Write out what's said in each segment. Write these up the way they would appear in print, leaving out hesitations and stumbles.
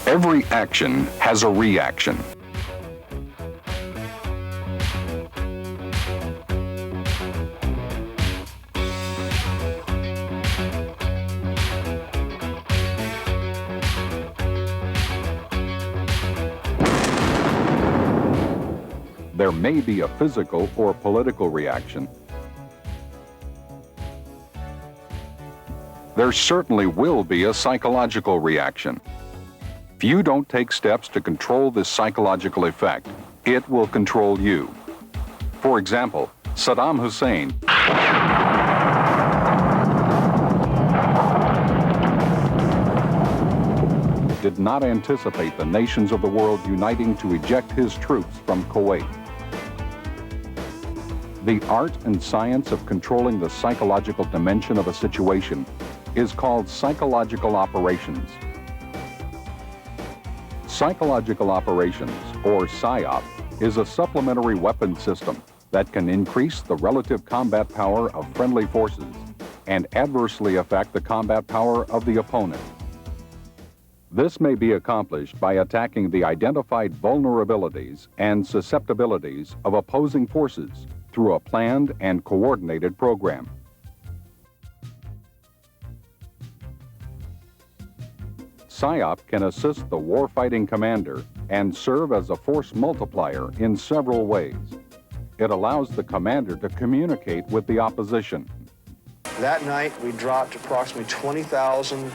Every action has a reaction. There may be a physical or political reaction. There certainly will be a psychological reaction. If you don't take steps to control this psychological effect, it will control you. For example, Saddam Hussein did not anticipate the nations of the world uniting to eject his troops from Kuwait. The art and science of controlling the psychological dimension of a situation is called psychological operations. Psychological operations, or PSYOP, is a supplementary weapon system that can increase the relative combat power of friendly forces and adversely affect the combat power of the opponent. This may be accomplished by attacking the identified vulnerabilities and susceptibilities of opposing forces through a planned and coordinated program. PSYOP can assist the warfighting commander and serve as a force multiplier in several ways. It allows the commander to communicate with the opposition. That night, we dropped approximately 20,000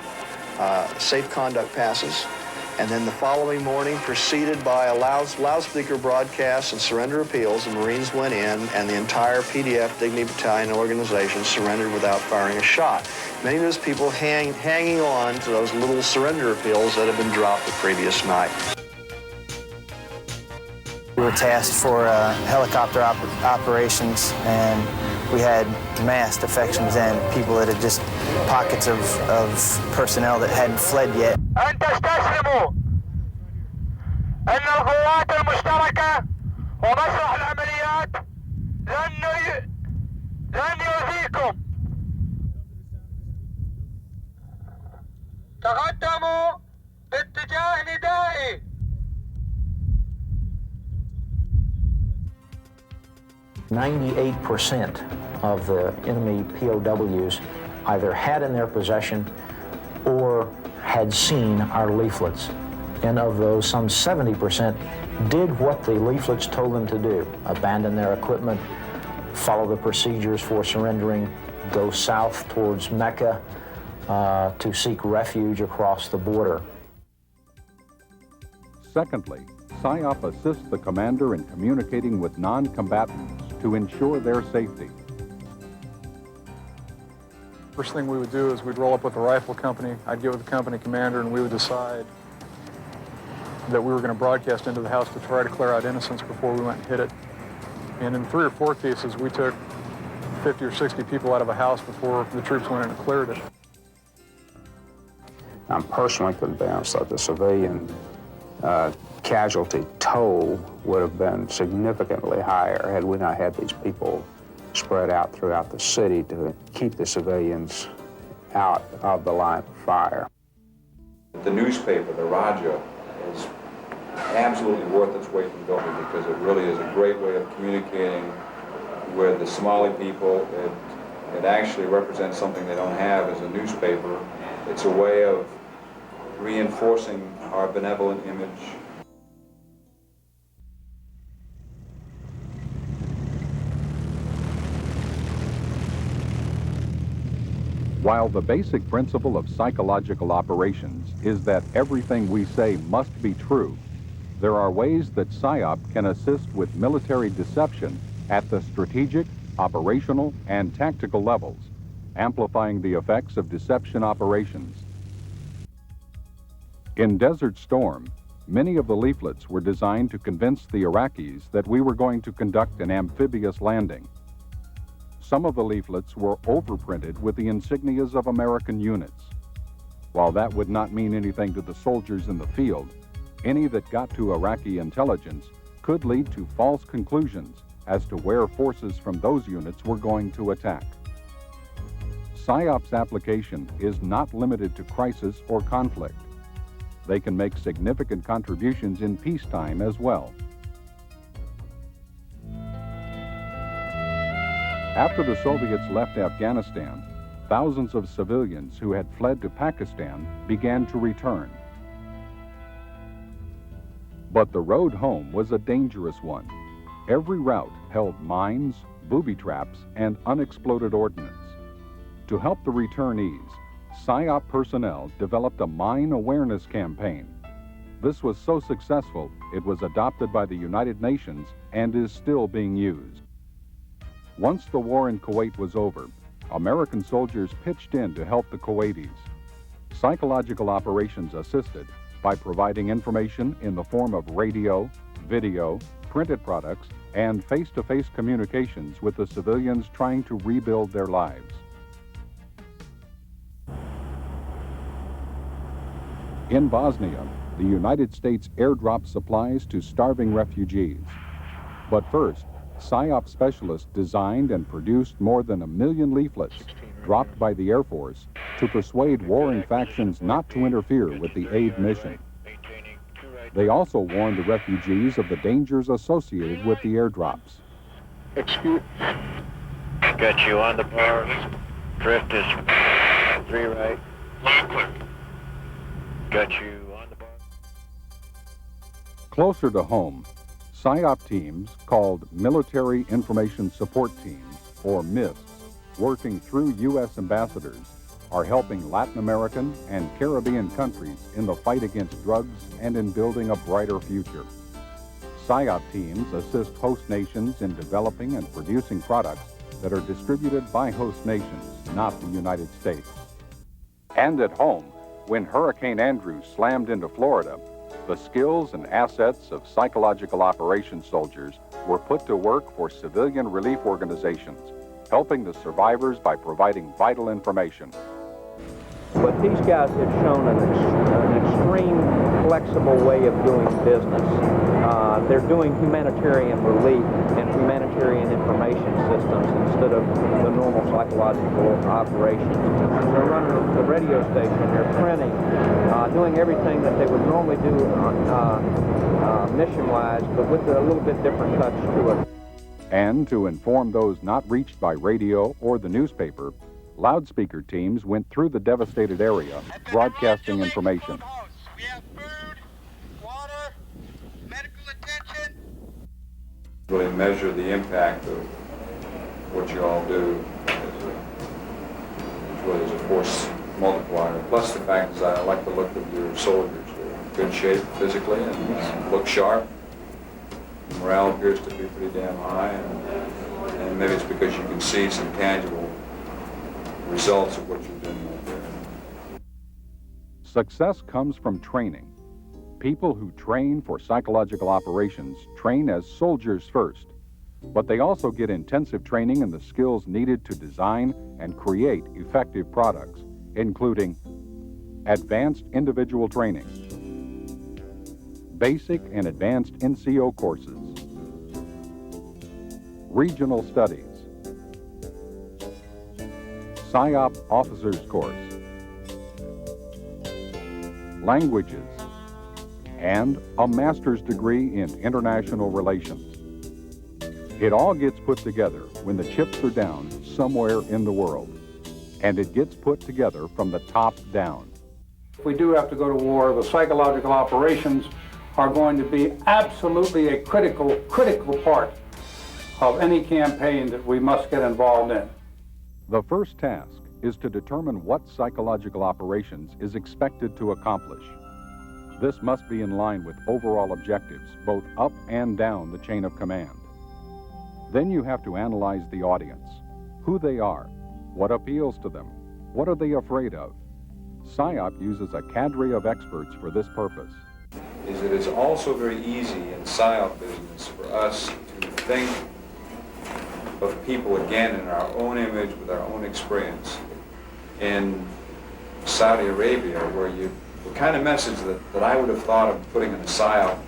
safe conduct passes, and then the following morning, preceded by a loudspeaker broadcast and surrender appeals, the Marines went in, and the entire PDF Dignity Battalion organization surrendered without firing a shot. Many of those people hanging on to those little surrender appeals that had been dropped the previous night. We were tasked for helicopter operations, and we had mass defections and people that had just pockets of personnel that hadn't fled yet. تقدموا باتجاه ندائي. 98% of the enemy POWs either had in their possession or had seen our leaflets. And of those, some 70% did what the leaflets told them to do: abandon their equipment, follow the procedures for surrendering, go south towards Mecca, to seek refuge across the border. Secondly, PSYOP assists the commander in communicating with non-combatants to ensure their safety. First thing we would do is we'd roll up with the rifle company. I'd get with the company commander, and we would decide that we were going to broadcast into the house to try to clear out innocents before we went and hit it. And in 3 or 4 cases, we took 50 or 60 people out of a house before the troops went in and cleared it. I'm personally convinced that the civilian casualty toll would have been significantly higher had we not had these people spread out throughout the city to keep the civilians out of the line of fire. The newspaper, the Raja, is absolutely worth its weight in gold because it really is a great way of communicating with the Somali people. It actually represents something they don't have as a newspaper. It's a way of reinforcing our benevolent image. While the basic principle of psychological operations is that everything we say must be true, there are ways that PSYOP can assist with military deception at the strategic, operational, and tactical levels, amplifying the effects of deception operations. In Desert Storm, many of the leaflets were designed to convince the Iraqis that we were going to conduct an amphibious landing. Some of the leaflets were overprinted with the insignias of American units. While that would not mean anything to the soldiers in the field, any that got to Iraqi intelligence could lead to false conclusions as to where forces from those units were going to attack. PSYOP's application is not limited to crisis or conflict. they can make significant contributions in peacetime as well. After the Soviets left Afghanistan, thousands of civilians who had fled to Pakistan began to return. But the road home was a dangerous one. Every route held mines, booby traps, and unexploded ordnance. To help the returnees, PSYOP personnel developed a mine awareness campaign. This was so successful, it was adopted by the United Nations and is still being used. Once the war in Kuwait was over, American soldiers pitched in to help the Kuwaitis. Psychological operations assisted by providing information in the form of radio, video, printed products, and face-to-face communications with the civilians trying to rebuild their lives. In Bosnia, the United States airdropped supplies to starving refugees. But first, PSYOP specialists designed and produced more than 1 million leaflets dropped by the Air Force to persuade warring factions not to interfere with the aid mission. They also warned the refugees of the dangers associated with the airdrops. Excuse. Got you on the bar. Drift is 3 right. Got you on the bar. Closer to home, PSYOP teams called Military Information Support Teams, or MISS, working through U.S. ambassadors, are helping Latin American and Caribbean countries in the fight against drugs and in building a brighter future. PSYOP teams assist host nations in developing and producing products that are distributed by host nations, not the United States. And at home, when Hurricane Andrew slammed into Florida, the skills and assets of psychological operations soldiers were put to work for civilian relief organizations, helping the survivors by providing vital information. But these guys have shown an extreme flexible way of doing business. They're doing humanitarian relief and humanitarian information systems instead of the normal psychological operations. They're running the radio station, they're printing, doing everything that they would normally do mission-wise, but with a little bit different touch to it. And to inform those not reached by radio or the newspaper, loudspeaker teams went through the devastated area, broadcasting information. We have food, water, medical attention. Really measure the impact of what you all do as a force multiplier. Plus the fact is I like the look of your soldiers. They're in good shape physically and look sharp. Morale appears to be pretty damn high, and maybe it's because you can see some tangible results of what you're doing out there. Success comes from training. People who train for psychological operations train as soldiers first, but they also get intensive training in the skills needed to design and create effective products, including advanced individual training, basic and advanced NCO courses, regional studies, PSYOP officers course, languages, and a master's degree in international relations. It all gets put together when the chips are down somewhere in the world, and it gets put together from the top down. If we do have to go to war, the psychological operations are going to be absolutely a critical part of any campaign that we must get involved in. The first task is to determine what psychological operations is expected to accomplish. This must be in line with overall objectives, both up and down the chain of command. Then you have to analyze the audience, who they are, what appeals to them, what are they afraid of. PSYOP uses a cadre of experts for this purpose. Is it is also very easy in PSYOP business for us to think of people again in our own image with our own experience. In Saudi Arabia, where the kind of message that I would have thought of putting in a PSYOP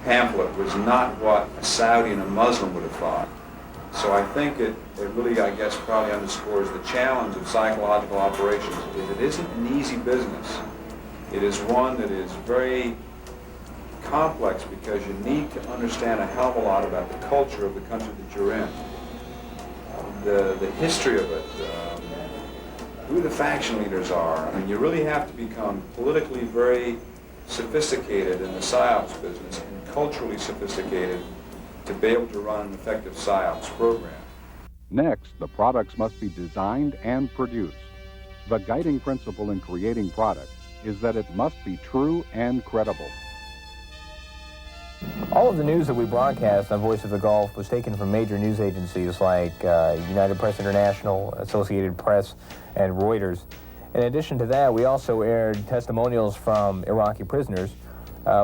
pamphlet was not what a Saudi and a Muslim would have thought. So I think it really, I guess, probably underscores the challenge of psychological operations. It isn't an easy business. It is one that is very complex because you need to understand a hell of a lot about the culture of the country that you're in, the history of it, who the faction leaders are. I mean, you really have to become politically very sophisticated in the PSYOPs business and culturally sophisticated to be able to run an effective PSYOPs program. Next, the products must be designed and produced. The guiding principle in creating products is that it must be true and credible. All of the news that we broadcast on Voice of the Gulf was taken from major news agencies like United Press International, Associated Press, and Reuters. In addition to that, we also aired testimonials from Iraqi prisoners,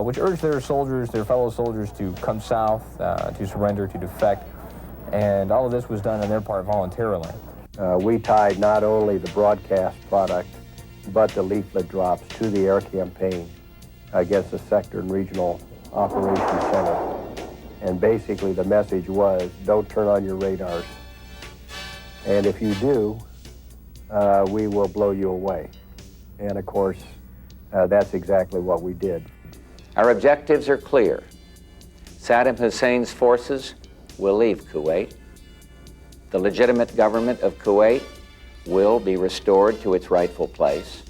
which urged their soldiers, their fellow soldiers, to come south, to surrender, to defect, and all of this was done on their part voluntarily. We tied not only the broadcast product, but the leaflet drops to the air campaign against the sector and regional operations center. And basically the message was, don't turn on your radars. And if you do, we will blow you away. And of course, that's exactly what we did. Our objectives are clear. Saddam Hussein's forces will leave Kuwait. The legitimate government of Kuwait will be restored to its rightful place,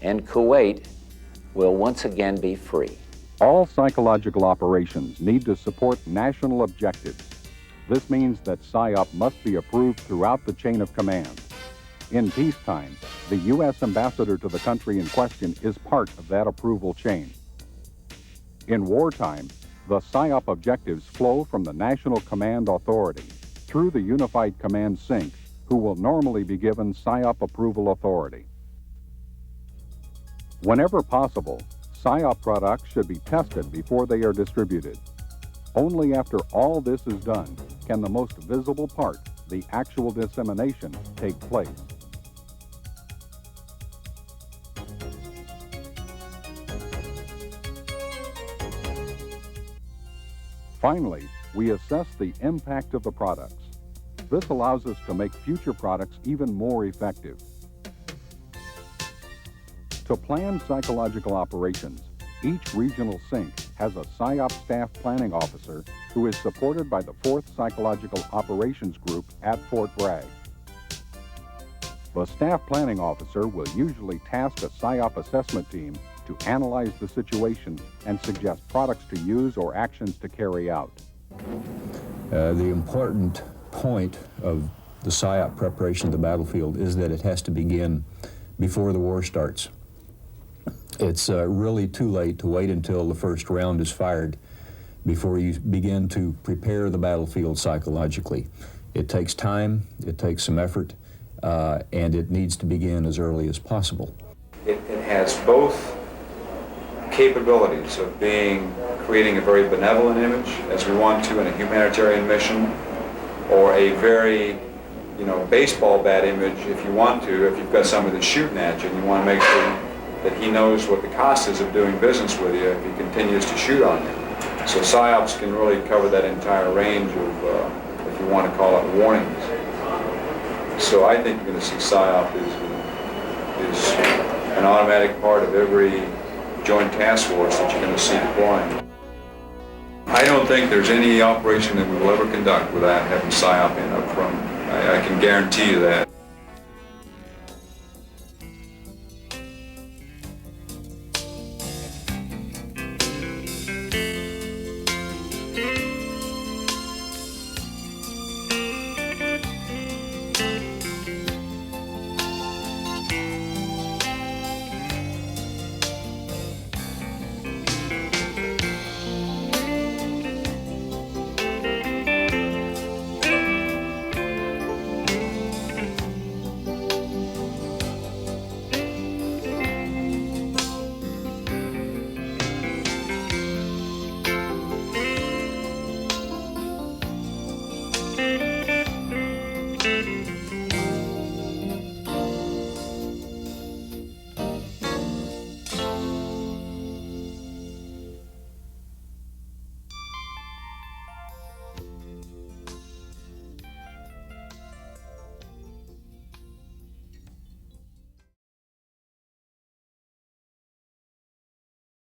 and Kuwait will once again be free. All psychological operations need to support national objectives. This means that PSYOP must be approved throughout the chain of command. In peacetime, the U.S. ambassador to the country in question is part of that approval chain. In wartime, the PSYOP objectives flow from the National Command Authority through the Unified Command Sync, who will normally be given PSYOP approval authority. Whenever possible, PSYOP products should be tested before they are distributed. Only after all this is done can the most visible part, the actual dissemination, take place. Finally, we assess the impact of the products. This allows us to make future products even more effective. To plan psychological operations, each regional sync has a PSYOP staff planning officer who is supported by the 4th Psychological Operations Group at Fort Bragg. The staff planning officer will usually task a PSYOP assessment team to analyze the situation and suggest products to use or actions to carry out. The important point of the PSYOP preparation of the battlefield is that it has to begin before the war starts. It's really too late to wait until the first round is fired before you begin to prepare the battlefield psychologically. It takes time, it takes some effort, and it needs to begin as early as possible. It has both capabilities of creating a very benevolent image, as we want to in a humanitarian mission, or a very, baseball bat image if you want to, if you've got somebody that's shooting at you and you want to make sure that he knows what the cost is of doing business with you if he continues to shoot on you. So PSYOPs can really cover that entire range of, if you want to call it, warnings. So I think you're going to see PSYOP is an automatic part of every joint task force that you're going to see deploying. I don't think there's any operation that we will ever conduct without having PSYOP in up front. I can guarantee you that.